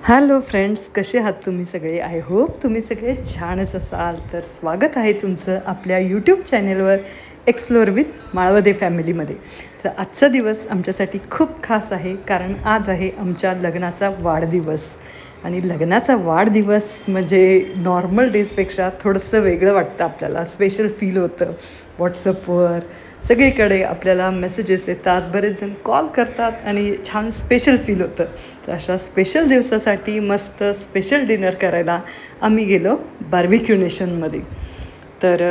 Hello friends, कसे आहात तुम्ही सगळे? आय होप तुम्ही सगळे छानच असाल. तर स्वागत आहे तुमचं आपल्या यूट्यूब चॅनेलवर एक्सप्लोअर विथ माळवदे फॅमिलीमध्ये. तर आजचा दिवस आमच्यासाठी खूप खास आहे, कारण आज आहे आमच्या लग्नाचा वाढदिवस. आणि लग्नाचा वाढदिवस म्हणजे नॉर्मल डेजपेक्षा थोडंसं वेगळं वाटतं आपल्याला, स्पेशल फील होतं. व्हॉट्सअपवर सगळीकडे आपल्याला मेसेजेस येतात, बरेच जण कॉल करतात आणि छान स्पेशल फील होतं. तर अशा स्पेशल दिवसासाठी मस्त स्पेशल डिनर करायला आम्ही गेलो बार्बिक्यू नेशनमध्ये. तर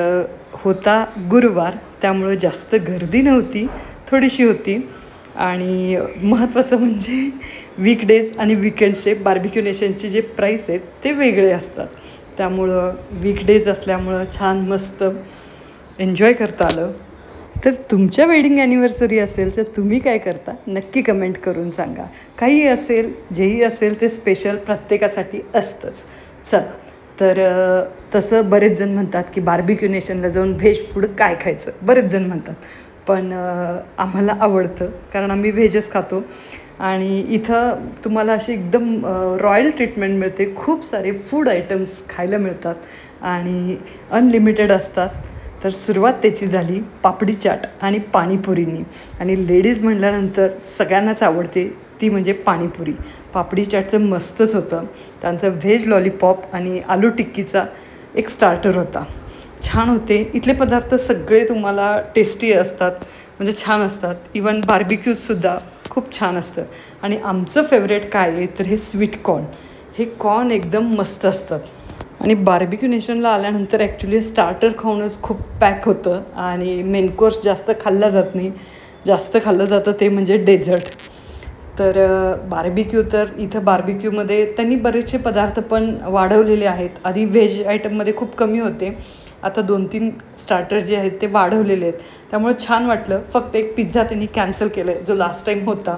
होता गुरुवार, त्यामुळं जास्त गर्दी नव्हती, थोडीशी होती. आणि महत्त्वाचं म्हणजे वीकडेज आणि विकेंडचे बार्बिक्यू नेशनचे जे प्राईस आहेत ते वेगळे असतात. त्यामुळं वीकडेज असल्यामुळं छान मस्त एन्जॉय करता आलं. तर तुमच्या वेडिंग ॲनिव्हर्सरी असेल तर तुम्ही काय करता नक्की कमेंट करून सांगा. काही असेल, जेही असेल ते स्पेशल प्रत्येकासाठी असतंच. चला, तर तसं बरेच जण म्हणतात की बार्बिक्यू नेशनला जाऊन व्हेज फूड काय खायचं, बरेच जण म्हणतात. पण आम्हाला आवडतं, कारण आम्ही व्हेजच खातो. आणि इथं तुम्हाला अशी एकदम रॉयल ट्रीटमेंट मिळते. खूप सारे फूड आयटम्स खायला मिळतात आणि अनलिमिटेड असतात. तर सुरुवात त्याची झाली पापडी चाट आणि पाणीपुरीनी. आणि लेडीज म्हटल्यानंतर सगळ्यांनाच आवडते ती म्हणजे पाणीपुरी. पापडी चाट तर मस्तच होतं. त्यानंतर व्हेज लॉलीपॉप आणि आलू टिक्कीचा एक स्टार्टर होता, छान होते. इथले पदार्थ सगळे तुम्हाला टेस्टी असतात, म्हणजे छान असतात. इवन बार्बिक्यूजसुद्धा खूप छान असतं. आणि आमचं फेवरेट काय आहे तर हे स्वीट कॉर्न. हे कॉर्न एकदम मस्त असतात. आणि बार्बिक्यू नेशनला आल्यानंतर ॲक्च्युली स्टार्टर खाऊनच खूप पॅक होतं आणि मेन कोर्स जास्त खाल्ला जात नाही. जास्त खाल्लं जातं ते म्हणजे डेझर्ट. तर बार्बिक्यू, तर इथं बार्बिक्यूमध्ये त्यांनी बरेचसे पदार्थ पण वाढवलेले आहेत. आधी व्हेज आयटममध्ये खूप कमी होते, आता 2-3 स्टार्टर जे आहेत ते वाढवलेले आहेत. त्यामुळे छान वाटलं. फक्त एक पिझ्झा त्यांनी कॅन्सल केलं आहे, जो लास्ट टाईम होता.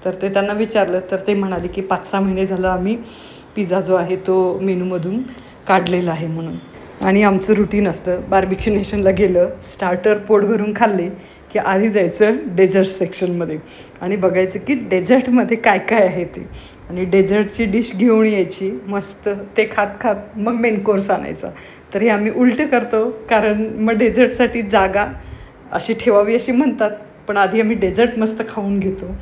तर ते त्यांना विचारलं तर ते म्हणाले की 5-6 महिने झालं आम्ही पिझ्झा जो आहे तो मेनूमधून काढलेलं आहे म्हणून. आणि आमचं रुटीन असतं, बार्बिक्यू नेशनला गेलं, स्टार्टर पोट भरून खाल्ले की आधी जायचं डेझर्ट सेक्शनमध्ये आणि बघायचं की डेझर्टमध्ये काय काय आहे ते. आणि डेझर्टची डिश घेऊन यायची मस्त, ते खात खात मग मेन कोर्स आणायचा. तर हे आम्ही उलटं करतो, कारण मग डेझर्टसाठी जागा अशी ठेवावी अशी म्हणतात, पण आधी आम्ही डेझर्ट मस्त खाऊन घेतो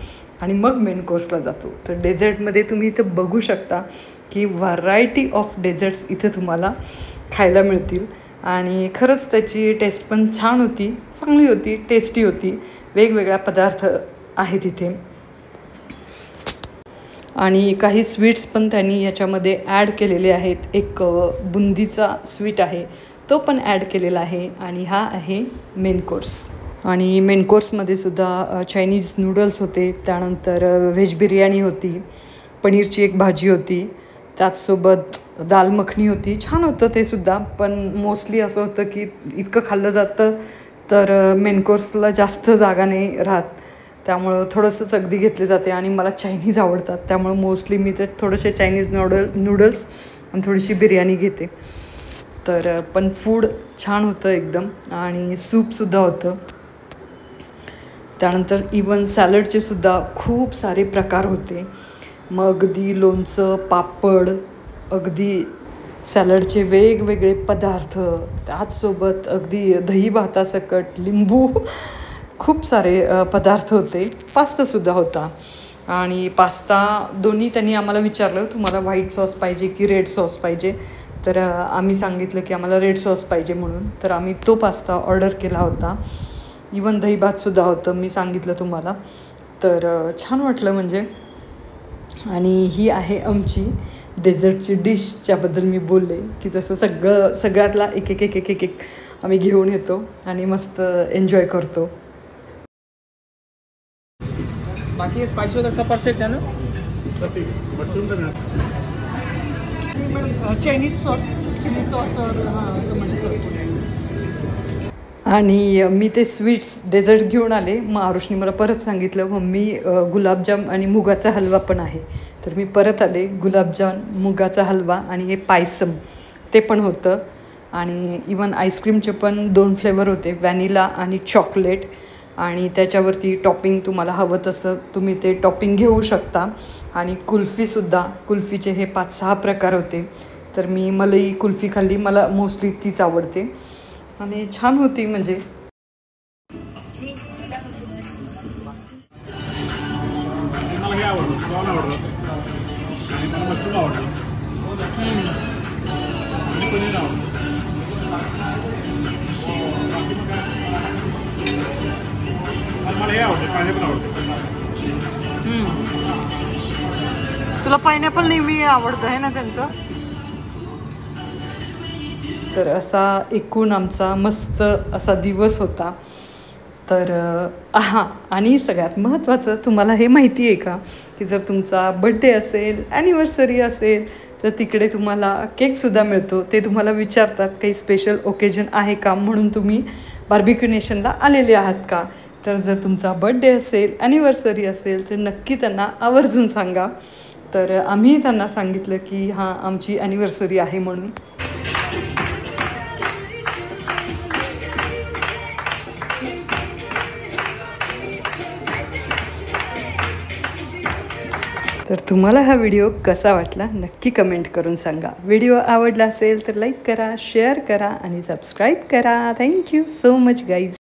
आणि मग मेन कोर्सला जातो. तर डेझर्टमध्ये तुम्ही इथं बघू शकता की व्हरायटी ऑफ डेझर्ट्स इथे तुम्हाला खायला मिळतील. आणि खरंच त्याची टेस्ट पण छान होती, चांगली होती, टेस्टी होती. वेगवेगळ्या पदार्थ आहेत इथे. आणि काही स्वीट्स पण त्यांनी याच्यामध्ये ॲड केलेले आहेत. एक बुंदीचा स्वीट आहे, तो पण ॲड केलेला आहे. आणि हा आहे मेन कोर्स. आणि मेन कोर्समध्ये सुद्धा चायनीज नूडल्स होते, त्यानंतर व्हेज बिर्याणी होती, पनीरची एक भाजी होती, त्याचसोबत दाल मखनी होती. छान होतं ते सुद्धा. पण मोस्टली असं होतं की इतकं खाल्लं जातं तर मेन कोर्सला जास्त जागा नाही राहत, त्यामुळं थोडंसंच अगदी घेतले जाते. आणि मला चायनीज आवडतात, त्यामुळं मोस्टली मी ते थोडेसे चायनीज नूडल्स आणि थोडीशी बिर्याणी घेते. तर पण फूड छान होतं एकदम. आणि सूपसुद्धा होतं. त्यानंतर इवन सॅलडचे सुद्धा खूप सारे प्रकार होते. मग अगदी लोणचं, पापड, अगदी सॅलडचे वेगवेगळे पदार्थ, त्याचसोबत अगदी दही भातासकट लिंबू, खूप सारे पदार्थ होते. पास्तासुद्धा होता. आणि पास्ता दोन्ही त्यांनी आम्हाला विचारलं, तुम्हाला व्हाईट सॉस पाहिजे की रेड सॉस पाहिजे. तर आम्ही सांगितलं की आम्हाला रेड सॉस पाहिजे म्हणून. तर आम्ही तो पास्ता ऑर्डर केला होता. इवन दही भातसुद्धा होतं, मी सांगितलं तुम्हाला. तर छान वाटलं म्हणजे. आणि ही आहे आमची डेझर्टची डिश, ज्याबद्दल मी बोलले की जसं सगळ्यातला एक एक एक एक एक एक आम्ही घेऊन येतो आणि मस्त एन्जॉय करतो. बाकी स्पाइसी वगैरह सब परफेक्ट है ना? चायनीज सॉस, चिली सॉस और टोमॅटो सॉस. आणि मी ते स्वीट्स डेझर्ट घेऊन आले. मग आरुषने मला परत सांगितलं, मम्मी गुलाबजाम आणि मुगाचा हलवा पण आहे. तर मी परत आले, गुलाबजाम, मुगाचा हलवा आणि हे पायसम ते पण होतं. आणि इवन आईस्क्रीमचे पण 2 फ्लेवर होते, व्हॅनिला आणि चॉकलेट. आणि त्याच्यावरती टॉपिंग तुम्हाला हवं तसं तुम्ही ते टॉपिंग घेऊ शकता. आणि कुल्फीसुद्धा, कुल्फीचे हे 5-6 प्रकार होते. तर मी मलाई कुल्फी खाल्ली, मला मोस्टली तीच आवडते आणि छान होती. म्हणजे मला हे आवडतं, कॉर्न आवडतं आणि मला मशरूम आवडतं आणि पनीर आवडतं. मला हे आवडतं, पायनॅपल आवडतं. तुला पायनॅपल नेहमी आवडतं आहे ना त्यांचं. तर असा एकूण आमचा मस्त असा दिवस होता. तर हां, आणि सगळ्यात महत्त्वाचं, तुम्हाला हे माहिती आहे का की जर तुमचा बड्डे असेल, ॲनिव्हर्सरी असेल, तर तिकडे तुम्हाला केकसुद्धा मिळतो. ते तुम्हाला विचारतात काही स्पेशल ओकेजन आहे का, म्हणून तुम्ही बार्बिक्यू नेशनला आलेले आहात का. तर जर तुमचा बड्डे असेल, ॲनिव्हर्सरी असेल, तर नक्की त्यांना आवर्जून सांगा. तर आम्ही त्यांना सांगितलं की हां, आमची ॲनिव्हर्सरी आहे म्हणून. तर तुम्हाला हा व्हिडिओ कसा वाटला नक्की कमेंट करून सांगा. व्हिडिओ आवडला असेल तर लाईक करा, शेअर करा आणि सबस्क्राईब करा. Thank you so much guys.